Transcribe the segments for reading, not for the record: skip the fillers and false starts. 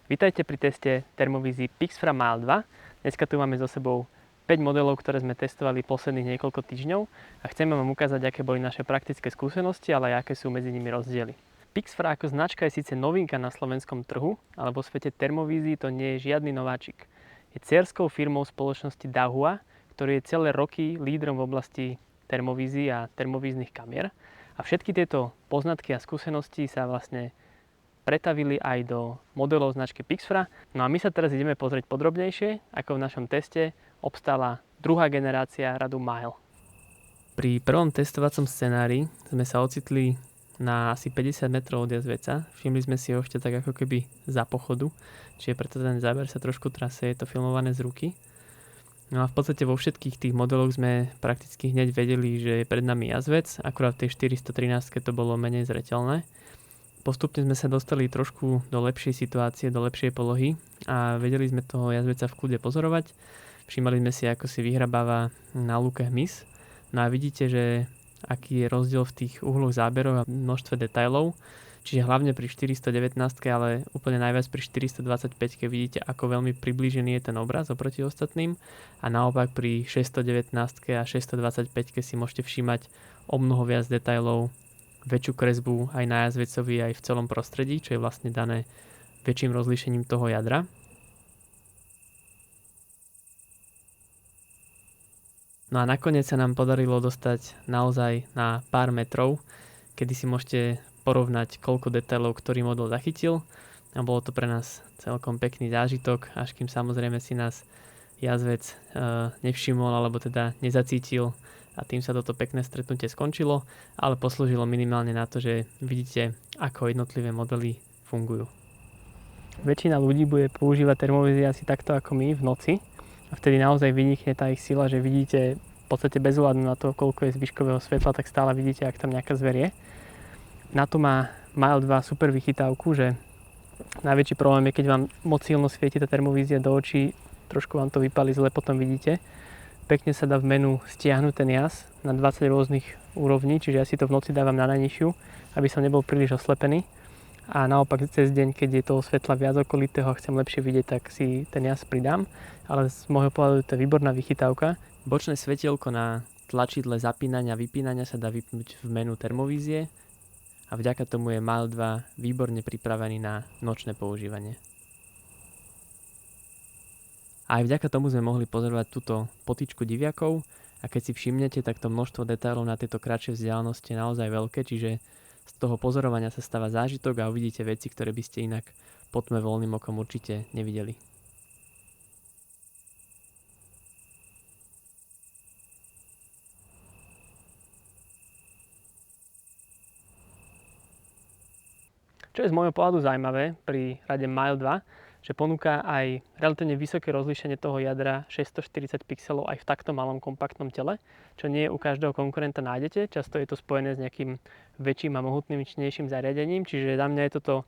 Vítajte pri teste termovízy Pixfra Mile 2. Dneska tu máme so sebou 5 modelov, ktoré sme testovali posledných niekoľko týždňov a chceme vám ukázať, aké boli naše praktické skúsenosti, ale aj aké sú medzi nimi rozdiely. Pixfra ako značka je síce novinka na slovenskom trhu, ale vo svete termovízií to nie je žiadny nováčik. Je dcérskou firmou spoločnosti Dahua, ktorý je celé roky lídrom v oblasti termovízií a termovíznych kamier. A všetky tieto poznatky a skúsenosti sa vlastne pretavili aj do modelov značky Pixfra. No a my sa teraz ideme pozrieť podrobnejšie, ako v našom teste obstála druhá generácia radu Mile. Pri prvom testovacom scenári sme sa ocitli na asi 50 metrov od jazveca. Všimli sme si ho ešte tak ako keby za pochodu, čiže preto ten záber sa trošku trase, je to filmované z ruky. No a v podstate vo všetkých tých modeloch sme prakticky hneď vedeli, že je pred nami jazvec, akurát v tej 413 to bolo menej zreteľné. Postupne sme sa dostali trošku do lepšej situácie, do lepšej polohy a vedeli sme toho jazveca v kľude pozorovať. Všímali sme si, ako si vyhrabáva na lúke hmyz. No a vidíte, že aký je rozdiel v tých uhloch záberov a množstve detailov. Čiže hlavne pri 419, ale úplne najviac pri 425 vidíte, ako veľmi priblížený je ten obraz oproti ostatným. A naopak pri 619 a 625 si môžete všímať o mnoho viac detailov, väčšiu kresbu aj na jazvecovi, aj v celom prostredí, čo je vlastne dané väčším rozlíšením toho jadra. No a nakoniec sa nám podarilo dostať naozaj na pár metrov, kedy si môžete porovnať, koľko detailov ktorý model zachytil. A bolo to pre nás celkom pekný zážitok, až kým samozrejme si nás jazvec nevšimol, alebo teda nezacítil. A tým sa toto pekné stretnutie skončilo, ale poslúžilo minimálne na to, že vidíte, ako jednotlivé modely fungujú. Väčšina ľudí bude používať termovízie asi takto ako my v noci a vtedy naozaj vynikne tá ich sila, že vidíte v podstate bez ohľadu na to, koľko je zvyškového svetla, tak stále vidíte, ak tam nejaká zver je. Na to má Mile 2 super vychytávku, že najväčší problém je, keď vám moc silno svieti tá termovízia do očí, trošku vám to vypálí zle, potom vidíte. Pekne sa dá v menu stiahnuť ten jas na 20 rôznych úrovní, čiže ja si to v noci dávam na najnižšiu, aby som nebol príliš oslepený. A naopak cez deň, keď je toho svetla viac okolitého a chcem lepšie vidieť, tak si ten jas pridám. Ale z môjho pohľadu to je výborná vychytávka. Bočné svetielko na tlačidle zapínania a vypínania sa dá vypnúť v menu termovízie a vďaka tomu je Mile 2 výborne pripravený na nočné používanie. A aj vďaka tomu sme mohli pozorovať túto potyčku diviakov a keď si všimnete, tak to množstvo detailov na tieto kratšie vzdialenosti je naozaj veľké, čiže z toho pozorovania sa stáva zážitok a uvidíte veci, ktoré by ste inak po tme voľným okom určite nevideli. Čo je z môjho pohľadu zaujímavé pri rade Mile 2, že ponúka aj relatívne vysoké rozlíšenie toho jadra 640 pixelov aj v takto malom kompaktnom tele, čo nie u každého konkurenta nájdete. Často je to spojené s nejakým väčším a mohutnejším zariadením, čiže za mňa je toto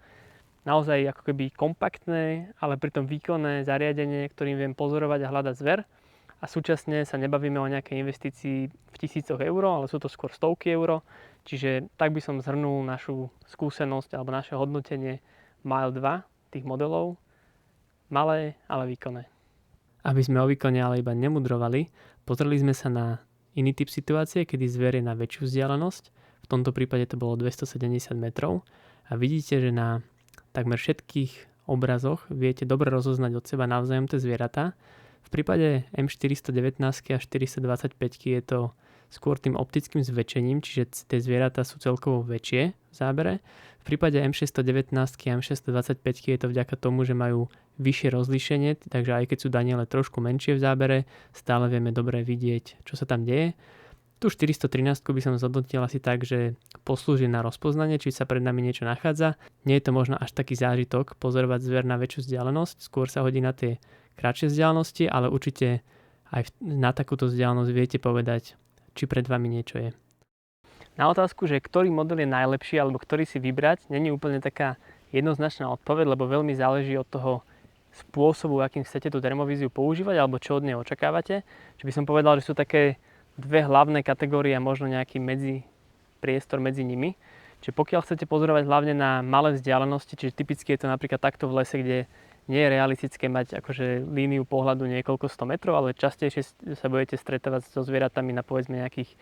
naozaj ako keby kompaktné, ale pritom výkonné zariadenie, ktorým viem pozorovať a hľadať zver. A súčasne sa nebavíme o nejakej investícii v tisícoch eur, ale sú to skôr stovky eur. Čiže tak by som zhrnul našu skúsenosť alebo naše hodnotenie Mile 2 tých modelov. Malé, ale výkonné. Aby sme o výkone ale iba nemudrovali, pozreli sme sa na iný typ situácie, kedy zver je na väčšiu vzdialenosť. V tomto prípade to bolo 270 metrov. A vidíte, že na takmer všetkých obrazoch viete dobre rozoznať od seba navzájom tie zvieratá. V prípade M419 a 425 je to skôr tým optickým zväčšením, čiže tie zvieratá sú celkovo väčšie v zábere. V prípade M619 a M625 je to vďaka tomu, že majú vyššie rozlíšenie, takže aj keď sú daniele trošku menšie v zábere, stále vieme dobre vidieť, čo sa tam deje. Tu 413 by som zhodnotil asi tak, že poslúži na rozpoznanie, či sa pred nami niečo nachádza. Nie je to možno až taký zážitok pozorovať zver na väčšiu vzdialenosť, skôr sa hodí na tie kratšie vzdialenosti, ale určite aj na takúto vzdialenosť viete povedať, či pred vami niečo je. Na otázku, že ktorý model je najlepší alebo ktorý si vybrať, není úplne taká jednoznačná odpoveď, lebo veľmi záleží od toho spôsobu, akým chcete tú termovíziu používať alebo čo od nej očakávate. Čiže by som povedal, že sú také dve hlavné kategórie a možno nejaký priestor medzi nimi. Čiže pokiaľ chcete pozorovať hlavne na malé vzdialenosti, čiže typicky je to napríklad takto v lese, kde nie je realistické mať akože líniu pohľadu niekoľko 100 metrov, ale častejšie sa budete stretávať so zvieratami na povedzme nejakých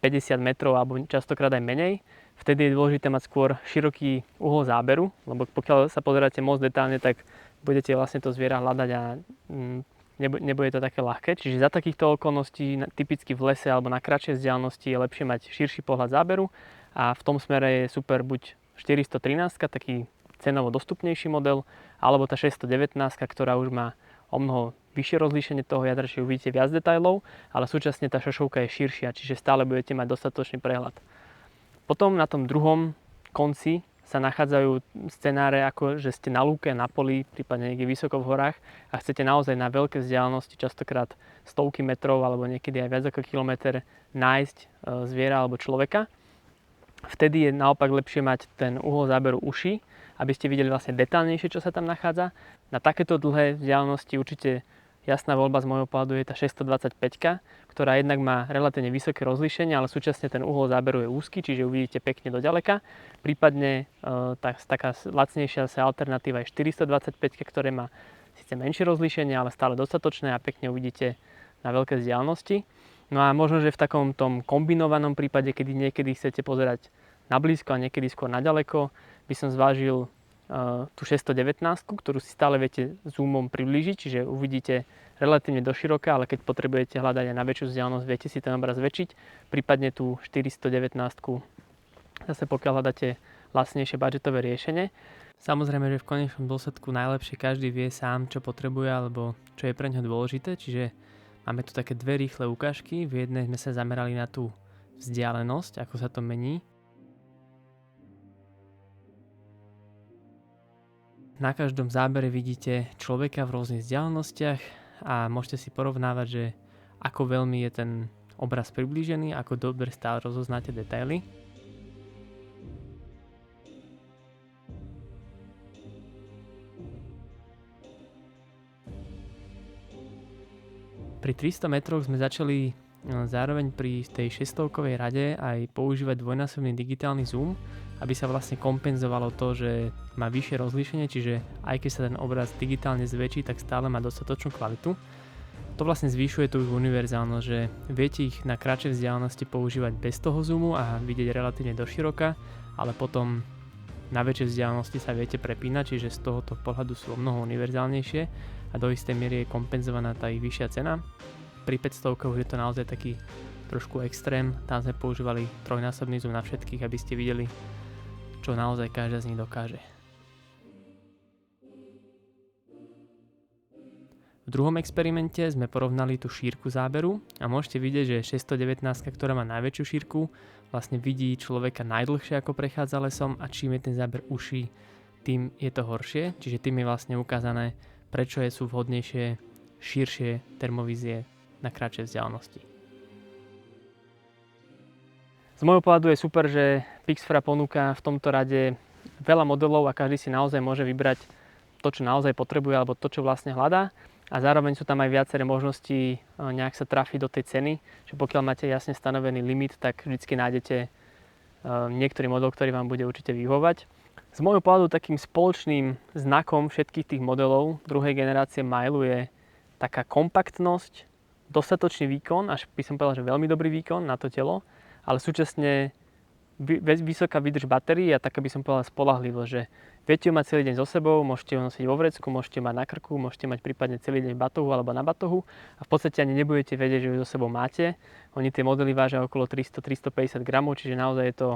50 metrov alebo častokrát aj menej. Vtedy je dôležité mať skôr široký uhol záberu, lebo pokiaľ sa pozeráte moc detálne, tak budete vlastne to zviera hľadať a nebude to také ľahké. Čiže za takýchto okolností, typicky v lese alebo na kratšej vzdialenosti, je lepšie mať širší pohľad záberu a v tom smere je super buď 413, taký cenovo dostupnejší model, alebo tá 619, ktorá už má o mnoho vyššie rozlíšenie toho jadra, čiže uvidíte viac detailov, ale súčasne tá šošovka je širšia, čiže stále budete mať dostatočný prehľad. Potom na tom druhom konci sa nachádzajú scenáre, ako že ste na lúke, na poli, prípadne niekde vysoko v horách a chcete naozaj na veľké vzdialenosti, častokrát stovky metrov alebo niekedy aj viac ako kilometr, nájsť zviera alebo človeka. Vtedy je naopak lepšie mať ten uhol záberu uší, aby ste videli vlastne detálnejšie, čo sa tam nachádza. Na takéto dlhé vzdialenosti určite jasná voľba z môjho pohľadu je tá 625, ktorá jednak má relatívne vysoké rozlíšenie, ale súčasne ten uhol záberu je úzky, čiže uvidíte pekne do ďaleka. Prípadne taká lacnejšia alternatíva je 425, ktoré má síce menšie rozlíšenie, ale stále dostatočné a pekne uvidíte na veľké vzdialenosti. No a možno, že v takom tom kombinovanom prípade, kedy niekedy chcete pozerať na blízko a niekedy skôr na ďaleko, by som zvážil tú 619, ktorú si stále viete zoomom priblížiť, čiže uvidíte relatívne doširoka, ale keď potrebujete hľadať aj na väčšiu vzdialenosť, viete si ten obraz zväčšiť, prípadne tú 419, zase pokiaľ hľadáte lacnejšie budžetové riešenie. Samozrejme, že v konečnom dôsledku najlepšie každý vie sám, čo potrebuje alebo čo je pre ňo dôležité, čiže máme tu také dve rýchle ukážky. V jednej sme sa zamerali na tú vzdialenosť, ako sa to mení. Na každom zábere vidíte človeka v rôznych vzdialenostiach a môžete si porovnávať, že ako veľmi je ten obraz priblížený, ako dobre stále rozoznáte detaily. Pri 300 metroch sme začali zároveň pri tej 600-kovej rade aj používať dvojnásobný digitálny zoom, aby sa vlastne kompenzovalo to, že má vyššie rozlíšenie, čiže aj keď sa ten obraz digitálne zväčší, tak stále má dostatočnú kvalitu. To vlastne zvyšuje tú univerzálnosť, že viete ich na kratšej vzdialenosti používať bez toho zoomu a vidieť relatívne doširoka, ale potom na väčšej vzdialenosti sa viete prepínať, čiže z tohoto pohľadu sú o mnoho univerzálnejšie a do istej miery je kompenzovaná tá ich vyššia cena. Pri 500 už je to naozaj taký trošku extrém, tam sme používali trojnásobný zoom na všetkých, aby ste videli, čo naozaj každá z nich dokáže. V druhom experimente sme porovnali tú šírku záberu a môžete vidieť, že 619, ktorá má najväčšiu šírku, vlastne vidí človeka najdlhšie, ako prechádza lesom a čím je ten záber uší, tým je to horšie, čiže tým je vlastne ukázané, prečo sú vhodnejšie širšie termovízie na kratšej vzdialenosti. Z môjho pohľadu je super, že Pixfra ponúka v tomto rade veľa modelov a každý si naozaj môže vybrať to, čo naozaj potrebuje alebo to, čo vlastne hľadá. A zároveň sú tam aj viaceré možnosti nejak sa trafiť do tej ceny, že pokiaľ máte jasne stanovený limit, tak vždy nájdete niektorý model, ktorý vám bude určite vyhovovať. Z môjho pohľadu takým spoločným znakom všetkých tých modelov druhej generácie Mailu je taká kompaktnosť, dostatočný výkon, až by som povedal, že veľmi dobrý výkon na to telo, ale súčasne vysoká výdrž batérií a taká by som povedal spoľahlivosť, že viete ju mať celý deň so sebou, môžete ju nosiť vo vrecku, môžete ju mať na krku, môžete mať prípadne celý deň v batohu alebo na batohu a v podstate ani nebudete vedieť, že ju so sebou máte. Oni tie modely vážia okolo 300-350 gramov, čiže naozaj je to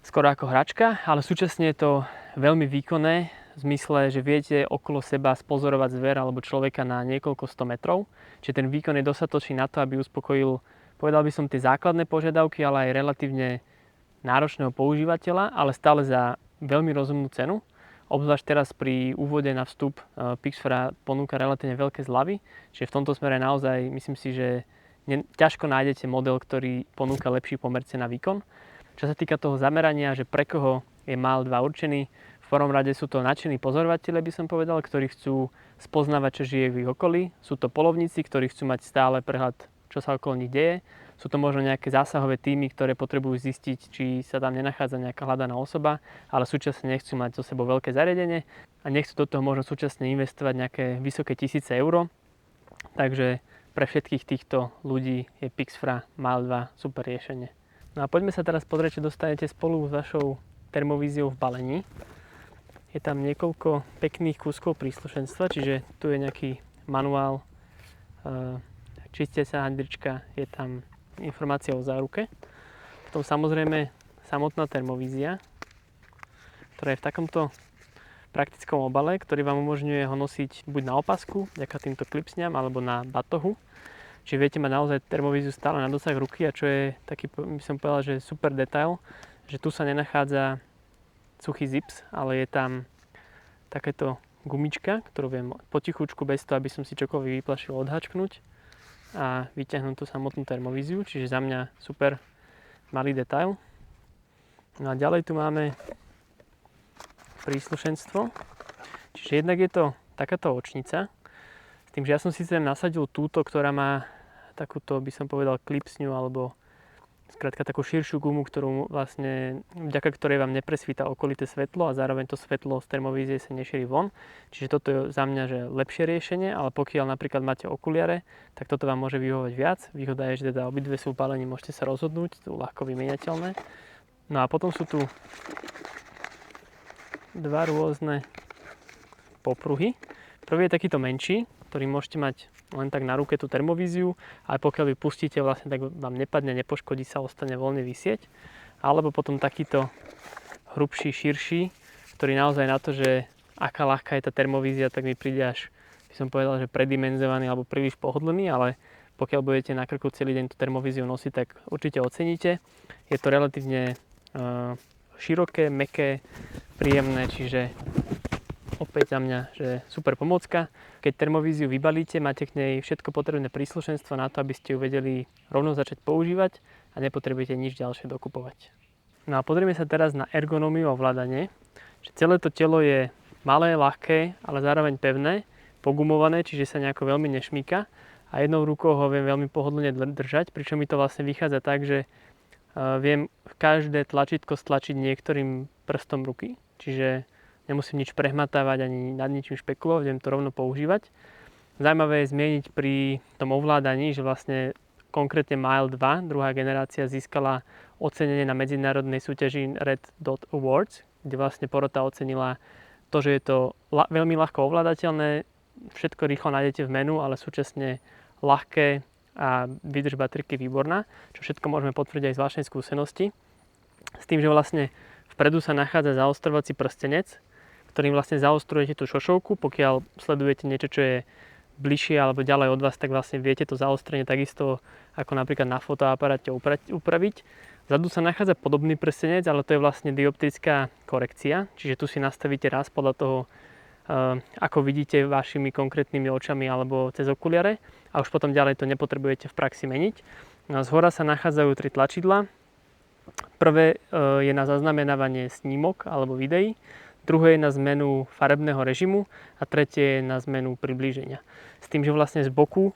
skoro ako hračka, ale súčasne je to veľmi výkonné v zmysle, že viete okolo seba spozorovať zver alebo človeka na niekoľko 100 metrov, čiže ten výkon je dostatočný na to, aby uspokojil, povedal by som, tie základné požiadavky, ale aj relatívne náročného používateľa, ale stále za veľmi rozumnú cenu. Obzvlášť teraz pri úvode na vstup Pixfra ponúka relatívne veľké zľavy, čiže v tomto smere naozaj myslím si, že ťažko nájdete model, ktorý ponúka lepší pomer cena výkon. Čo sa týka toho zamerania, že pre koho je Mail 2 určený, v prvom rade sú to nadšení pozorovatelia, by som povedal, ktorí chcú spoznávať, čo žije v ich okolí. Sú to poľovníci, ktorí chcú mať stále prehľad, čo sa okolo nich deje. Sú to možno nejaké zásahové týmy, ktoré potrebujú zistiť, či sa tam nenachádza nejaká hľadaná osoba, ale súčasne nechcú mať so sebou veľké zariadenie a nechcú do toho možno súčasne investovať nejaké vysoké tisíce eur. Takže pre všetkých týchto ľudí je Pixfra Mile 2 super riešenie. No a poďme sa teraz pozrieť, čo dostanete spolu s vašou termovíziou v balení. Je tam niekoľko pekných kúskov príslušenstva, čiže tu je nejaký manuál, čistiaca handrička, je tam informácia o záruke. Potom samozrejme samotná termovízia, ktorá je v takomto praktickom obale, ktorý vám umožňuje ho nosiť buď na opasku, vďaka týmto klipsňam, alebo na batohu. Čiže viete mať naozaj termovíziu stále na dosah ruky a čo je taký, by som povedal, že super detail, že tu sa nenachádza suchý zips, ale je tam takéto gumička, ktorú viem potichučku bez toho, aby som si čokoľvek vyplašil, odhačknúť a vyťahnuť tú samotnú termovíziu, čiže za mňa super malý detail. No a ďalej tu máme príslušenstvo, čiže jednak je to takáto očnica, s tým, že ja som si sem nasadil túto, ktorá má takúto, by som povedal, klipsňu alebo skrátka takú širšiu gumu, ktorú vlastne, vďaka ktorej vám nepresvíta okolité svetlo a zároveň to svetlo z termovízie sa nešíri von. Čiže toto je za mňa že lepšie riešenie, ale pokiaľ napríklad máte okuliare, tak toto vám môže vyhovovať viac. Výhoda je, že teda obidve sú v balení, môžete sa rozhodnúť, sú ľahko vymieňateľné. No a potom sú tu dva rôzne popruhy. Prvý je takýto menší, ktorý môžete mať len tak na ruke tú termovíziu, ale pokiaľ ju pustíte, vlastne tak vám nepadne, nepoškodí sa, ostane voľne visieť. Alebo potom takýto hrubší, širší, ktorý naozaj na to, že aká ľahká je tá termovízia, tak mi príde až, by som povedal, že predimenzovaný alebo príliš pohodlný, ale pokiaľ budete na krku celý deň tú termovíziu nosiť, tak určite oceníte. Je to relatívne široké, mäkké, príjemné, čiže opäť za mňa, že super pomôcka. Keď termovíziu vybalíte, máte k nej všetko potrebné príslušenstvo na to, aby ste ju vedeli rovno začať používať a nepotrebujete nič ďalšie dokupovať. No a pozrieme sa teraz na ergonómiu a ovládanie. Celé to telo je malé, ľahké, ale zároveň pevné, pogumované, čiže sa nejako veľmi nešmýka a jednou rukou ho viem veľmi pohodlne držať, pričom mi to vlastne vychádza tak, že viem každé tlačítko stlačiť niektorým prstom ruky, čiže nemusím nič prehmatávať ani nad ničím špekulovať, viem to rovno používať. Zaujímavé je zmieniť pri tom ovládaní, že vlastne konkrétne Mile 2, druhá generácia, získala ocenenie na medzinárodnej súťaži Red Dot Awards, kde vlastne porota ocenila to, že je to veľmi ľahko ovládateľné, všetko rýchlo nájdete v menu, ale súčasne ľahké a výdrž baterky výborná, čo všetko môžeme potvrdiť aj z vlastnej skúsenosti. S tým, že vlastne vpredu sa nachádza zaostrovací prstenec, ktorým vlastne zaostrujete tú šošovku. Pokiaľ sledujete niečo, čo je bližšie alebo ďalej od vás, tak vlastne viete to zaostrenie takisto ako napríklad na fotoaparáte upraviť. Vzadu sa nachádza podobný prstenec, ale to je vlastne dioptrická korekcia, čiže tu si nastavíte raz podľa toho, ako vidíte vašimi konkrétnymi očami alebo cez okuliare a už potom ďalej to nepotrebujete v praxi meniť. Zhora sa nachádzajú 3 tlačidlá. Prvé je na zaznamenávanie snímok alebo videí, druhé je na zmenu farebného režimu a tretie je na zmenu priblíženia. S tým, že vlastne z boku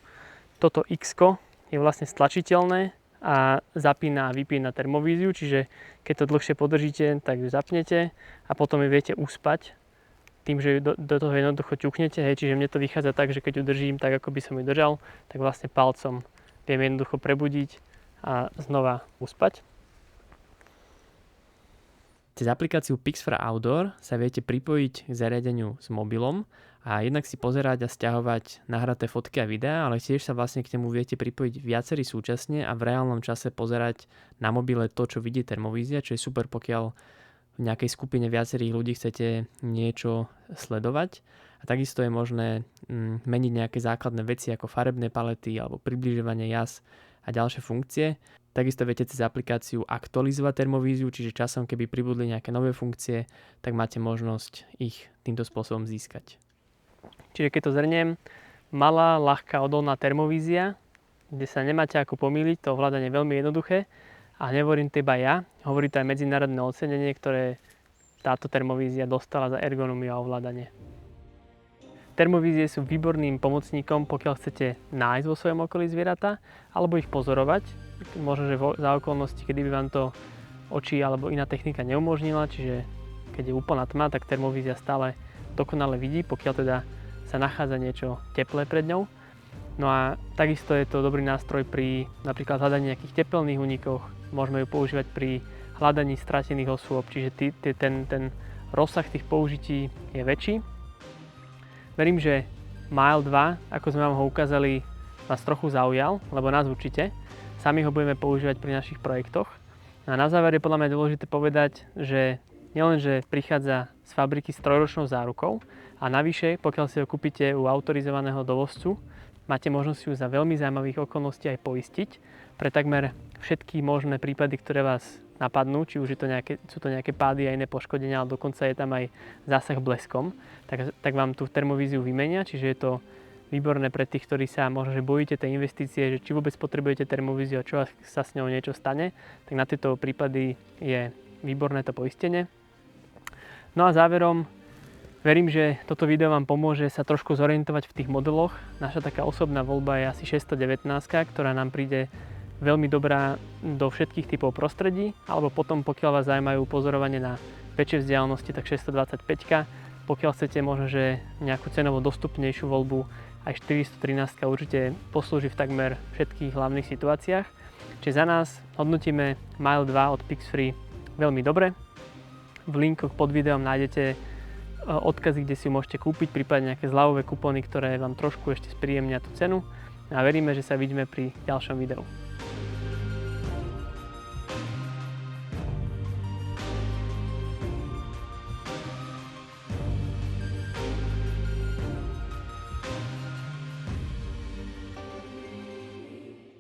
toto X-ko je vlastne stlačiteľné a zapína a vypína termovíziu, čiže keď to dlhšie podržíte, tak ju zapnete a potom ju viete uspať tým, že ju do toho jednoducho ťuknete. Čiže mne to vychádza tak, že keď ju držím tak, ako by som ju držal, tak vlastne palcom viem jednoducho prebudiť a znova uspať. Cez aplikáciu Pixfra Outdoor sa viete pripojiť k zariadeniu s mobilom a jednak si pozerať a stiahovať nahraté fotky a videá, ale tiež sa vlastne k nemu viete pripojiť viacerí súčasne a v reálnom čase pozerať na mobile to, čo vidí termovízia, čo je super, pokiaľ v nejakej skupine viacerých ľudí chcete niečo sledovať. A takisto je možné meniť nejaké základné veci ako farebné palety alebo približovanie jas a ďalšie funkcie. Takisto viete cez aplikáciu aktualizovať termovíziu, čiže časom, keby pribudli nejaké nové funkcie, tak máte možnosť ich týmto spôsobom získať. Čiže keď to zhrniem, malá, ľahká, odolná termovízia, kde sa nemáte ako pomýliť, to ovládanie je veľmi jednoduché a nehovorím to iba ja, hovorí to aj medzinárodné ocenenie, ktoré táto termovízia dostala za ergonómiu a ovládanie. Termovízie sú výborným pomocníkom, pokiaľ chcete nájsť vo svojom okolí zvieratá alebo ich pozorovať. možno, že za okolnosti, kedy by vám to oči alebo iná technika neumožnila, čiže keď je úplná tma, tak termovízia stále dokonale vidí, pokiaľ teda sa nachádza niečo teplé pred ňou. No a takisto je to dobrý nástroj pri napríklad hľadaní nejakých tepelných únikoch. Môžeme ju používať pri hľadaní stratených osôb, čiže ten rozsah tých použití je väčší. Verím, že Mile 2, ako sme vám ho ukázali, vás trochu zaujal, lebo nás určite. Sami ho budeme používať pri našich projektoch. A na záver je podľa mňa dôležité povedať, že nielenže prichádza z fabriky s 3-ročnou zárukou a navyše, pokiaľ si ho kúpite u autorizovaného dovozcu, máte možnosť ju za veľmi zaujímavých okolností aj poistiť pre takmer všetky možné prípady, ktoré vás napadnú, či už sú to nejaké pády a iné poškodenia, ale dokonca je tam aj zásah bleskom, tak vám tú termovíziu vymenia, čiže je to výborné pre tých, ktorí sa možno že bojíte tej investície, že či vôbec potrebujete termovíziu a čo sa s ňou niečo stane, tak na tieto prípady je výborné to poistenie. No a záverom, verím, že toto video vám pomôže sa trošku zorientovať v tých modeloch. Naša taká osobná voľba je asi 619, ktorá nám príde veľmi dobrá do všetkých typov prostredí, alebo potom, pokiaľ vás zaujímajú pozorovanie na väčšie vzdialenosti, tak 625. Pokiaľ chcete možno, že nejakú cenovo dostupnejšiu voľbu, aj 413 určite poslúži v takmer všetkých hlavných situáciách. Čiže za nás hodnotíme Mile 2 od Pixfree veľmi dobre. V linkoch pod videom nájdete odkazy, kde si ju môžete kúpiť, prípadne nejaké zľavové kupóny, ktoré vám trošku ešte spríjemnia tú cenu. A veríme, že sa vidíme pri ďalšom videu.